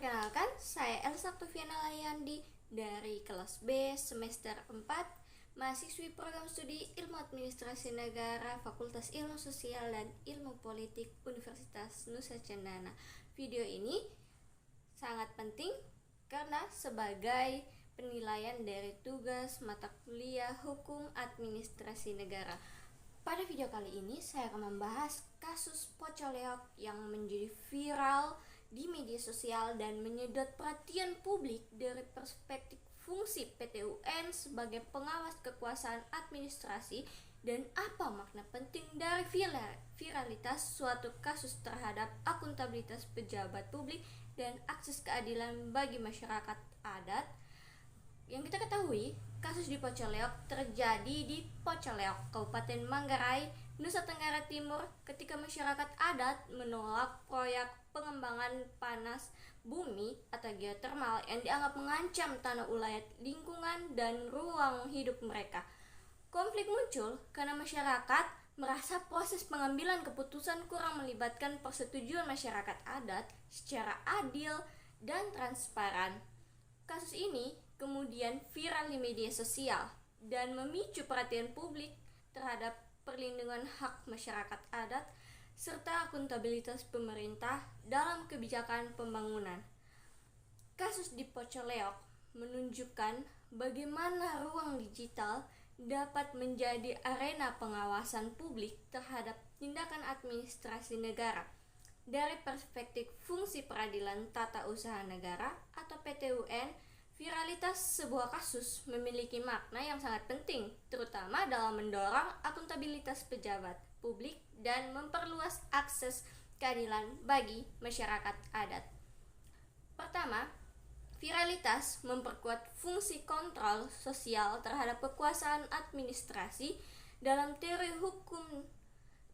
Perkenalkan, saya Elsa Tufiana Layandi dari kelas B semester 4, mahasiswi program studi Ilmu Administrasi Negara, Fakultas Ilmu Sosial dan Ilmu Politik Universitas Nusa Cendana. Video ini sangat penting karena sebagai penilaian dari tugas mata kuliah Hukum Administrasi Negara. Pada video kali ini saya akan membahas kasus Pocoleok yang menjadi viral di media sosial dan menyedot perhatian publik dari perspektif fungsi PT UN sebagai pengawas kekuasaan administrasi dan apa makna penting dari viralitas suatu kasus terhadap akuntabilitas pejabat publik dan akses keadilan bagi masyarakat adat. Yang kita ketahui, kasus di Pocoleok terjadi di Pocoleok, Kabupaten Manggarai, Nusa Tenggara Timur ketika masyarakat adat menolak proyek pengembangan panas bumi atau geotermal yang dianggap mengancam tanah ulayat, lingkungan, dan ruang hidup mereka. Konflik muncul karena masyarakat merasa proses pengambilan keputusan kurang melibatkan persetujuan masyarakat adat secara adil dan transparan. Kasus ini kemudian viral di media sosial dan memicu perhatian publik terhadap perlindungan hak masyarakat adat serta akuntabilitas pemerintah dalam kebijakan pembangunan. Kasus di Pocoleok menunjukkan bagaimana ruang digital dapat menjadi arena pengawasan publik terhadap tindakan administrasi negara. Dari perspektif fungsi peradilan tata usaha negara atau PT UN, viralitas sebuah kasus memiliki makna yang sangat penting, terutama dalam mendorong akuntabilitas pejabat publik dan memperluas akses keadilan bagi masyarakat adat. Pertama, viralitas memperkuat fungsi kontrol sosial terhadap kekuasaan administrasi. Dalam teori hukum,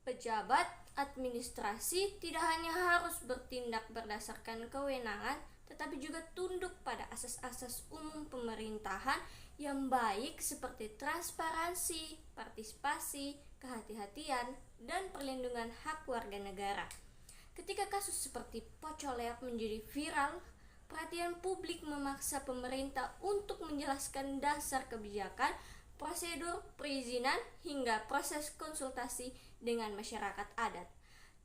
pejabat administrasi tidak hanya harus bertindak berdasarkan kewenangan, tetapi juga tunduk pada asas-asas umum pemerintahan yang baik seperti transparansi, partisipasi, kehati-hatian, dan perlindungan hak warga negara. Ketika kasus seperti Pocoleok menjadi viral, perhatian publik memaksa pemerintah untuk menjelaskan dasar kebijakan, prosedur perizinan, hingga proses konsultasi dengan masyarakat adat.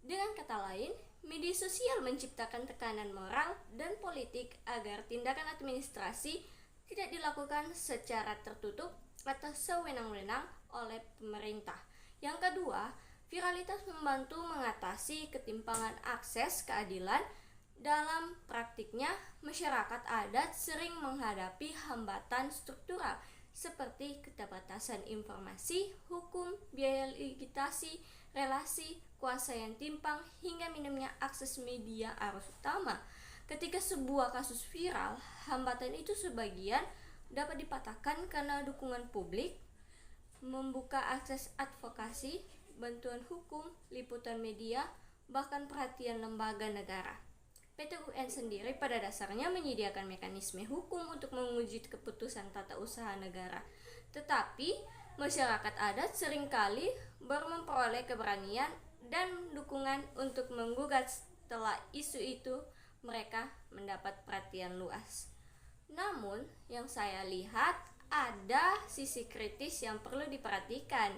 Dengan kata lain, media sosial menciptakan tekanan moral dan politik agar tindakan administrasi tidak dilakukan secara tertutup atau sewenang-wenang oleh pemerintah. Yang kedua, viralitas membantu mengatasi ketimpangan akses keadilan. Dalam praktiknya, masyarakat adat sering menghadapi hambatan struktural seperti keterbatasan informasi, hukum, biaya litigasi, relasi, kuasa yang timpang, hingga minimnya akses media arus utama. Ketika sebuah kasus viral, hambatan itu sebagian dapat dipatahkan karena dukungan publik, membuka akses advokasi, bantuan hukum, liputan media, bahkan perhatian lembaga negara. PT UN sendiri pada dasarnya menyediakan mekanisme hukum untuk menguji keputusan tata usaha negara. Tetapi, masyarakat adat seringkali baru memperoleh keberanian dan dukungan untuk menggugat setelah isu itu mereka mendapat perhatian luas. Namun, yang saya lihat ada sisi kritis yang perlu diperhatikan.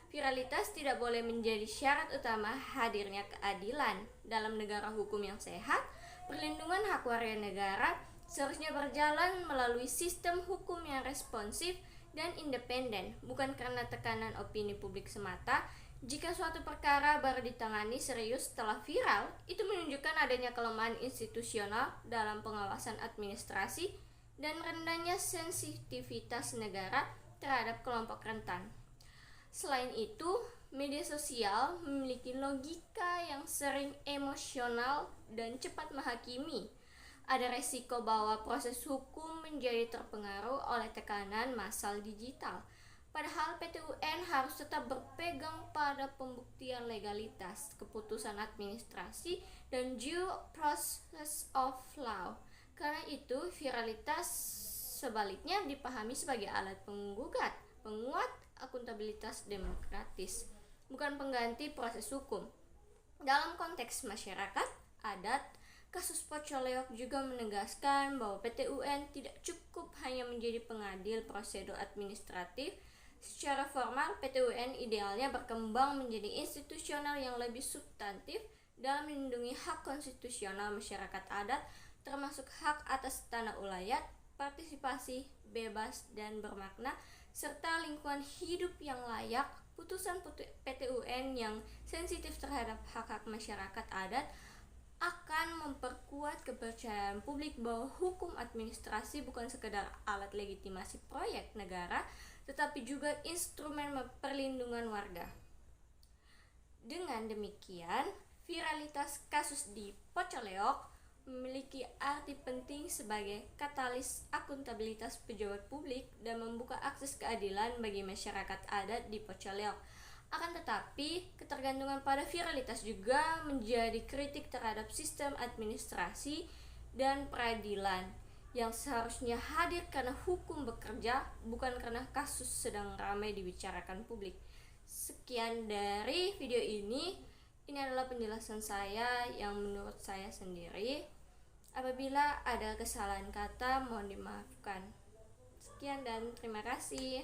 Viralitas tidak boleh menjadi syarat utama hadirnya keadilan. Dalam negara hukum yang sehat, perlindungan hak warga negara seharusnya berjalan melalui sistem hukum yang responsif dan independen, bukan karena tekanan opini publik semata. Jika suatu perkara baru ditangani serius setelah viral, itu menunjukkan adanya kelemahan institusional dalam pengawasan administrasi dan rendahnya sensitivitas negara terhadap kelompok rentan. Selain itu, media sosial memiliki logika yang sering emosional dan cepat menghakimi. Ada resiko bahwa proses hukum menjadi terpengaruh oleh tekanan massal digital. Padahal PT UN harus tetap berpegang pada pembuktian legalitas, keputusan administrasi, dan due process of law. Karena itu, viralitas sebaliknya dipahami sebagai alat penguat akuntabilitas demokratis, bukan pengganti proses hukum. Dalam konteks masyarakat adat, Kasus Pocoleok juga menegaskan bahwa PT UN tidak cukup hanya menjadi pengadil prosedur administratif. Secara formal, PT UN idealnya berkembang menjadi institusional yang lebih substantif dalam melindungi hak konstitusional masyarakat adat, termasuk hak atas tanah ulayat, partisipasi bebas dan bermakna, serta lingkungan hidup yang layak. Putusan PT UN yang sensitif terhadap hak-hak masyarakat adat akan memperkuat kepercayaan publik bahwa hukum administrasi bukan sekedar alat legitimasi proyek negara, tetapi juga instrumen perlindungan warga. Dengan demikian, viralitas kasus di Pocoleok memiliki arti penting sebagai katalis akuntabilitas pejabat publik dan membuka akses keadilan bagi masyarakat adat di Pocoleok. Akan tetapi, ketergantungan pada viralitas juga menjadi kritik terhadap sistem administrasi dan peradilan yang seharusnya hadir karena hukum bekerja, bukan karena kasus sedang ramai dibicarakan publik. Sekian dari video ini. Ini adalah penjelasan saya yang menurut saya sendiri. Apabila ada kesalahan kata, mohon dimaafkan. Sekian dan terima kasih.